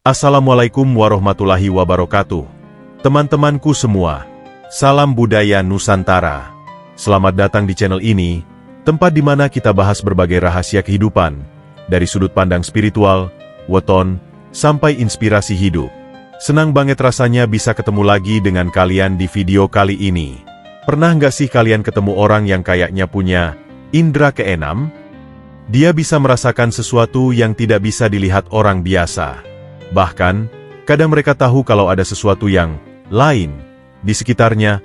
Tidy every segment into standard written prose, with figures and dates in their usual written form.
Assalamualaikum warahmatullahi wabarakatuh. Teman-temanku semua, salam budaya Nusantara. Selamat datang di channel ini, tempat di mana kita bahas berbagai rahasia kehidupan, dari sudut pandang spiritual, weton, sampai inspirasi hidup. Senang banget rasanya bisa ketemu lagi dengan kalian di video kali ini. Pernah nggak sih kalian ketemu orang yang kayaknya punya indera keenam? Dia bisa merasakan sesuatu yang tidak bisa dilihat orang biasa. Bahkan, kadang mereka tahu kalau ada sesuatu yang lain di sekitarnya,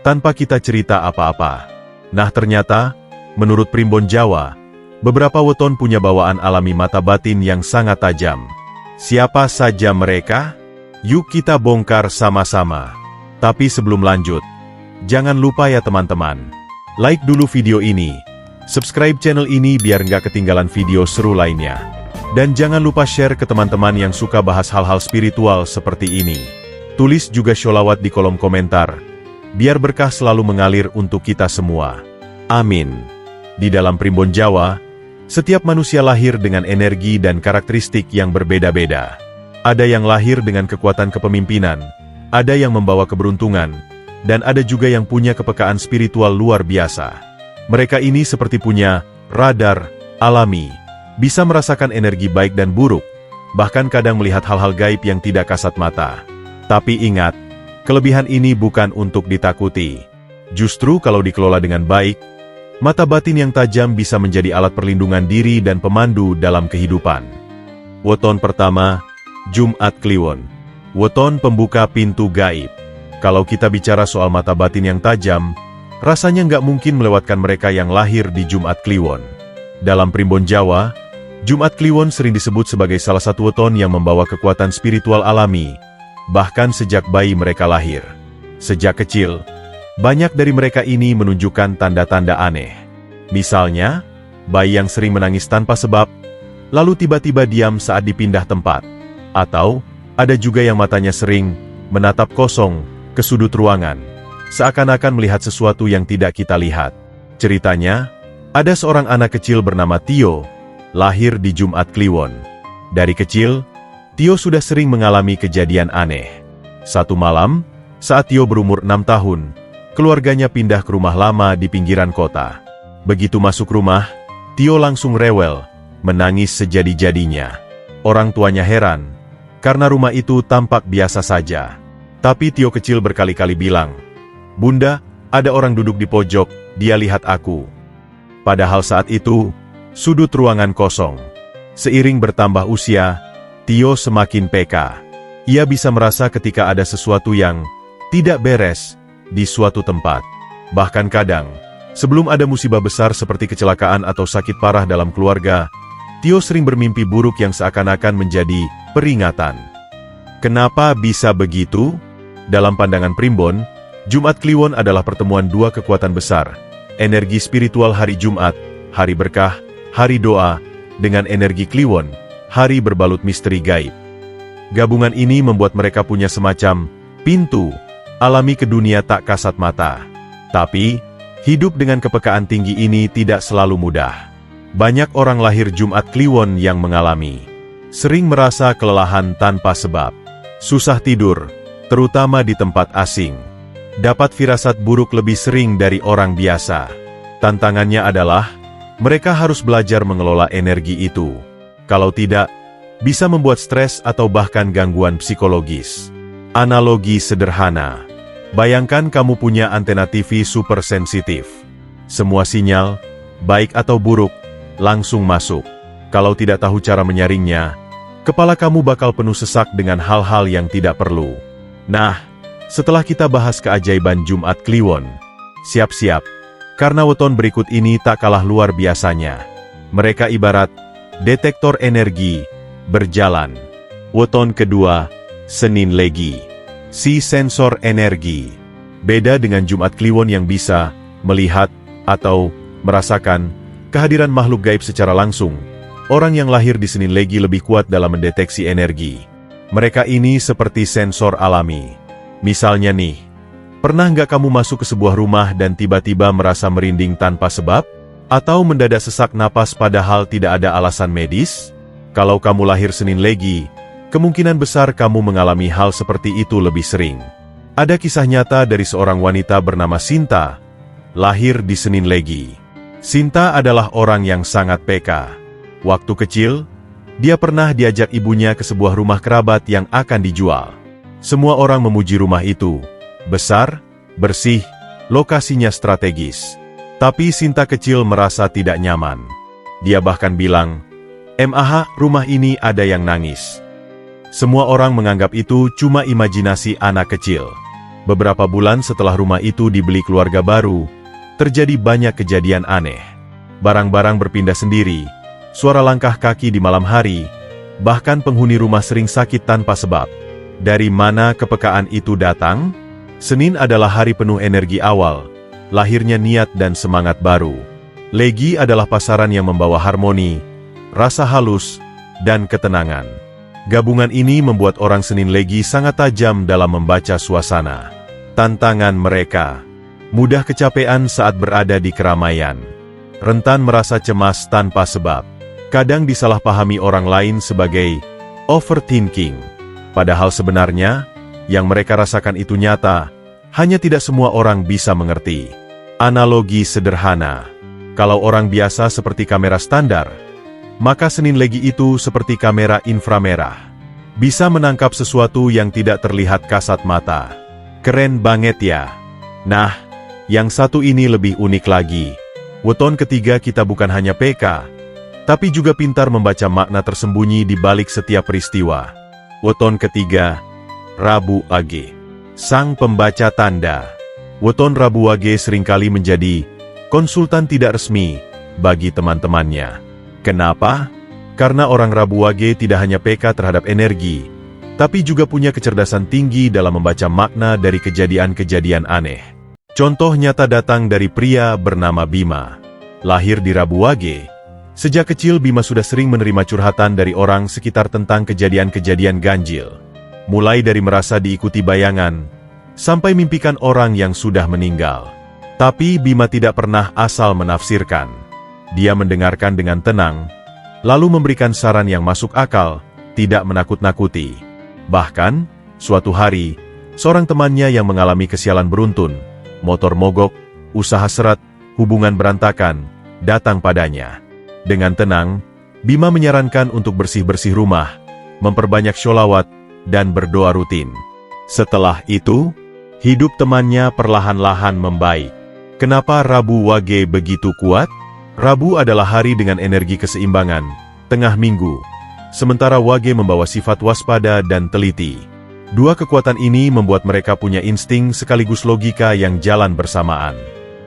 tanpa kita cerita apa-apa. Nah ternyata, menurut Primbon Jawa, beberapa weton punya bawaan alami mata batin yang sangat tajam. Siapa saja mereka? Yuk kita bongkar sama-sama. Tapi sebelum lanjut, jangan lupa ya teman-teman, like dulu video ini, subscribe channel ini biar nggak ketinggalan video seru lainnya. Dan jangan lupa share ke teman-teman yang suka bahas hal-hal spiritual seperti ini. Tulis juga sholawat di kolom komentar, biar berkah selalu mengalir untuk kita semua. Amin. Di dalam Primbon Jawa, setiap manusia lahir dengan energi dan karakteristik yang berbeda-beda. Ada yang lahir dengan kekuatan kepemimpinan, ada yang membawa keberuntungan, dan ada juga yang punya kepekaan spiritual luar biasa. Mereka ini seperti punya radar alami, bisa merasakan energi baik dan buruk, bahkan kadang melihat hal-hal gaib yang tidak kasat mata. Tapi ingat, kelebihan ini bukan untuk ditakuti. Justru kalau dikelola dengan baik, mata batin yang tajam bisa menjadi alat perlindungan diri dan pemandu dalam kehidupan. Weton pertama, Jumat Kliwon. Weton pembuka pintu gaib. Kalau kita bicara soal mata batin yang tajam, rasanya nggak mungkin melewatkan mereka yang lahir di Jumat Kliwon. Dalam Primbon Jawa, Jumat Kliwon sering disebut sebagai salah satu weton yang membawa kekuatan spiritual alami, bahkan sejak bayi mereka lahir. Sejak kecil, banyak dari mereka ini menunjukkan tanda-tanda aneh. Misalnya, bayi yang sering menangis tanpa sebab, lalu tiba-tiba diam saat dipindah tempat. Atau, ada juga yang matanya sering menatap kosong ke sudut ruangan, seakan-akan melihat sesuatu yang tidak kita lihat. Ceritanya, ada seorang anak kecil bernama Tio, lahir di Jumat Kliwon. Dari kecil, Tio sudah sering mengalami kejadian aneh. Satu malam, saat Tio berumur 6 tahun, keluarganya pindah ke rumah lama di pinggiran kota. Begitu masuk rumah, Tio langsung rewel, menangis sejadi-jadinya. Orang tuanya heran, karena rumah itu tampak biasa saja. Tapi Tio kecil berkali-kali bilang, "Bunda, ada orang duduk di pojok, dia lihat aku." Padahal saat itu, sudut ruangan kosong. Seiring bertambah usia, Tio semakin peka. Ia bisa merasa ketika ada sesuatu yang tidak beres di suatu tempat. Bahkan kadang, sebelum ada musibah besar seperti kecelakaan atau sakit parah dalam keluarga, Tio sering bermimpi buruk yang seakan-akan menjadi peringatan. Kenapa bisa begitu? Dalam pandangan Primbon, Jumat Kliwon adalah pertemuan dua kekuatan besar, energi spiritual hari Jumat, hari berkah, hari doa, dengan energi Kliwon, hari berbalut misteri gaib. Gabungan ini membuat mereka punya semacam pintu alami ke dunia tak kasat mata. Tapi, hidup dengan kepekaan tinggi ini tidak selalu mudah. Banyak orang lahir Jumat Kliwon yang mengalami sering merasa kelelahan tanpa sebab, susah tidur, terutama di tempat asing, dapat firasat buruk lebih sering dari orang biasa. Tantangannya adalah, mereka harus belajar mengelola energi itu. Kalau tidak, bisa membuat stres atau bahkan gangguan psikologis. Analogi sederhana. Bayangkan kamu punya antena TV super sensitif. Semua sinyal, baik atau buruk, langsung masuk. Kalau tidak tahu cara menyaringnya, kepala kamu bakal penuh sesak dengan hal-hal yang tidak perlu. Nah, setelah kita bahas keajaiban Jumat Kliwon, siap-siap. Karena weton berikut ini tak kalah luar biasanya. Mereka ibarat detektor energi berjalan. Weton kedua, Senin Legi. Si sensor energi. Beda dengan Jumat Kliwon yang bisa melihat atau merasakan kehadiran makhluk gaib secara langsung. Orang yang lahir di Senin Legi lebih kuat dalam mendeteksi energi. Mereka ini seperti sensor alami. Misalnya nih, pernah nggak kamu masuk ke sebuah rumah dan tiba-tiba merasa merinding tanpa sebab? Atau mendadak sesak napas padahal tidak ada alasan medis? Kalau kamu lahir Senin Legi, Kemungkinan besar kamu mengalami hal seperti itu lebih sering. Ada kisah nyata dari seorang wanita bernama Sinta, lahir di Senin Legi. Sinta adalah orang yang sangat peka. Waktu kecil, dia pernah diajak ibunya ke sebuah rumah kerabat yang akan dijual. Semua orang memuji rumah itu. Besar, bersih, lokasinya strategis. Tapi Sinta kecil merasa tidak nyaman. Dia bahkan bilang, "MAH, rumah ini ada yang nangis." Semua orang menganggap itu cuma imajinasi anak kecil. Beberapa bulan setelah rumah itu dibeli keluarga baru, terjadi banyak kejadian aneh. Barang-barang berpindah sendiri, suara langkah kaki di malam hari, bahkan penghuni rumah sering sakit tanpa sebab. Dari mana kepekaan itu datang? Senin adalah hari penuh energi awal, lahirnya niat dan semangat baru. Legi adalah pasaran yang membawa harmoni, rasa halus, dan ketenangan. Gabungan ini membuat orang Senin Legi sangat tajam dalam membaca suasana. Tantangan mereka: mudah kecapean saat berada di keramaian, rentan merasa cemas tanpa sebab, kadang disalahpahami orang lain sebagai overthinking. Padahal sebenarnya, yang mereka rasakan itu nyata, hanya tidak semua orang bisa mengerti. Analogi sederhana: kalau orang biasa seperti kamera standar, maka Senin Legi itu seperti kamera inframerah. Bisa menangkap sesuatu yang tidak terlihat kasat mata. Keren banget ya. Nah, yang satu ini lebih unik lagi. Weton ketiga kita bukan hanya PK, tapi juga pintar membaca makna tersembunyi di balik setiap peristiwa. Weton ketiga, Rabu Wage, sang pembaca tanda. Weton Rabu Wage seringkali menjadi konsultan tidak resmi bagi teman-temannya. Kenapa? Karena orang Rabu Wage tidak hanya peka terhadap energi, tapi juga punya kecerdasan tinggi dalam membaca makna dari kejadian-kejadian aneh. Contoh nyata datang dari pria bernama Bima. Lahir di Rabu Wage, sejak kecil Bima sudah sering menerima curhatan dari orang sekitar tentang kejadian-kejadian ganjil. Mulai dari merasa diikuti bayangan, sampai mimpikan orang yang sudah meninggal. Tapi Bima tidak pernah asal menafsirkan. Dia mendengarkan dengan tenang, lalu memberikan saran yang masuk akal, tidak menakut-nakuti. Bahkan, suatu hari, seorang temannya yang mengalami kesialan beruntun, motor mogok, usaha seret, hubungan berantakan, datang padanya. Dengan tenang, Bima menyarankan untuk bersih-bersih rumah, memperbanyak sholawat, dan berdoa rutin. Setelah itu, hidup temannya perlahan-lahan membaik. Kenapa Rabu Wage begitu kuat? Rabu adalah hari dengan energi keseimbangan, tengah minggu. Sementara Wage membawa sifat waspada dan teliti. Dua kekuatan ini membuat mereka punya insting sekaligus logika yang jalan bersamaan.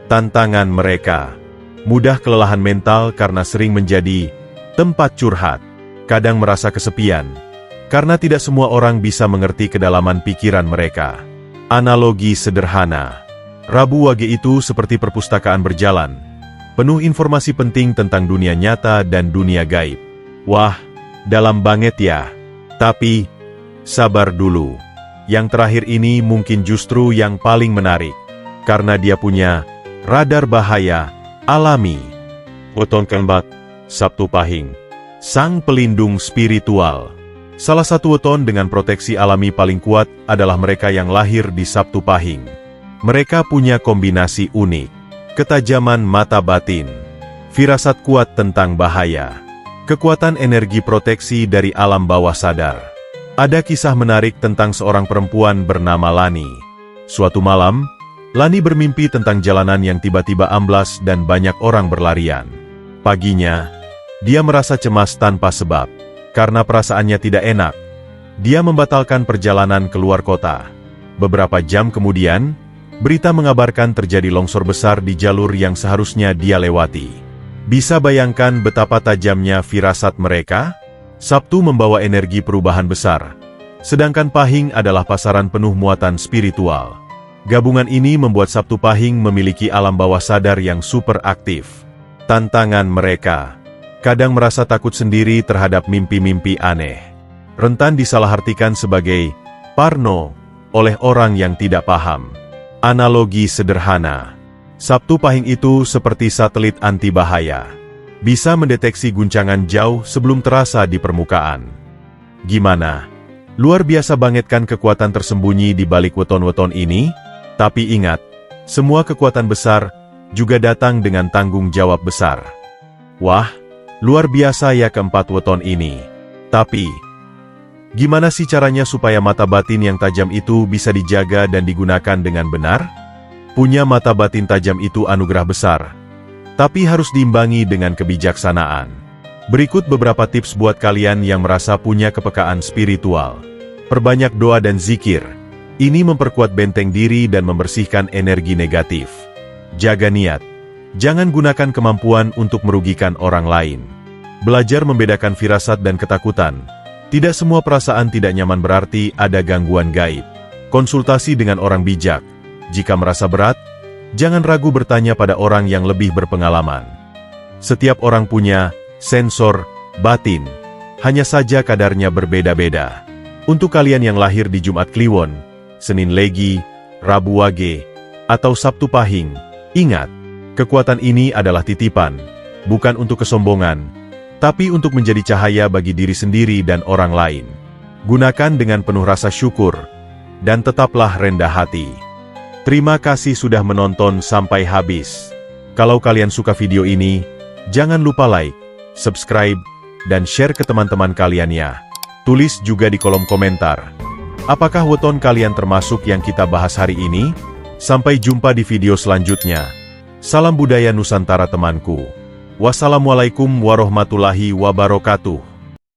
Tantangan mereka: mudah kelelahan mental karena sering menjadi tempat curhat. Kadang merasa kesepian, karena tidak semua orang bisa mengerti kedalaman pikiran mereka. Analogi sederhana: Rabu Wage itu seperti perpustakaan berjalan, penuh informasi penting tentang dunia nyata dan dunia gaib. Wah, dalam banget ya. Tapi, sabar dulu. Yang terakhir ini mungkin justru yang paling menarik. Karena dia punya radar bahaya alami. Weton keempat, Sabtu Pahing, sang pelindung spiritual. Salah satu weton dengan proteksi alami paling kuat adalah mereka yang lahir di Sabtu Pahing. Mereka punya kombinasi unik. Ketajaman mata batin, firasat kuat tentang bahaya, kekuatan energi proteksi dari alam bawah sadar. Ada kisah menarik tentang seorang perempuan bernama Lani. Suatu malam, Lani bermimpi tentang jalanan yang tiba-tiba amblas dan banyak orang berlarian. Paginya, dia merasa cemas tanpa sebab. Karena perasaannya tidak enak, dia membatalkan perjalanan keluar kota. Beberapa jam kemudian, berita mengabarkan terjadi longsor besar di jalur yang seharusnya dia lewati. Bisa bayangkan betapa tajamnya firasat mereka? Sabtu membawa energi perubahan besar, sedangkan Pahing adalah pasaran penuh muatan spiritual. Gabungan ini membuat Sabtu Pahing memiliki alam bawah sadar yang super aktif. Tantangan mereka: kadang merasa takut sendiri terhadap mimpi-mimpi aneh. Rentan disalahartikan sebagai parno oleh orang yang tidak paham. Analogi sederhana: Sabtu Pahing itu seperti satelit anti bahaya. Bisa mendeteksi guncangan jauh sebelum terasa di permukaan. Gimana? Luar biasa bangetkan kekuatan tersembunyi di balik weton-weton ini? Tapi ingat, semua kekuatan besar juga datang dengan tanggung jawab besar. Wah, luar biasa ya keempat weton ini. Tapi, gimana sih caranya supaya mata batin yang tajam itu bisa dijaga dan digunakan dengan benar? Punya mata batin tajam itu anugerah besar, tapi harus diimbangi dengan kebijaksanaan. Berikut beberapa tips buat kalian yang merasa punya kepekaan spiritual. Perbanyak doa dan zikir. Ini memperkuat benteng diri dan membersihkan energi negatif. Jaga niat. Jangan gunakan kemampuan untuk merugikan orang lain. Belajar membedakan firasat dan ketakutan. Tidak semua perasaan tidak nyaman berarti ada gangguan gaib. Konsultasi dengan orang bijak. Jika merasa berat, jangan ragu bertanya pada orang yang lebih berpengalaman. Setiap orang punya sensor batin. Hanya saja kadarnya berbeda-beda. Untuk kalian yang lahir di Jumat Kliwon, Senin Legi, Rabu Wage, atau Sabtu Pahing, ingat, kekuatan ini adalah titipan, bukan untuk kesombongan, tapi untuk menjadi cahaya bagi diri sendiri dan orang lain. Gunakan dengan penuh rasa syukur, dan tetaplah rendah hati. Terima kasih sudah menonton sampai habis. Kalau kalian suka video ini, jangan lupa like, subscribe, dan share ke teman-teman kalian ya. Tulis juga di kolom komentar. Apakah weton kalian termasuk yang kita bahas hari ini? Sampai jumpa di video selanjutnya. Salam budaya Nusantara temanku. Wassalamualaikum warahmatullahi wabarakatuh.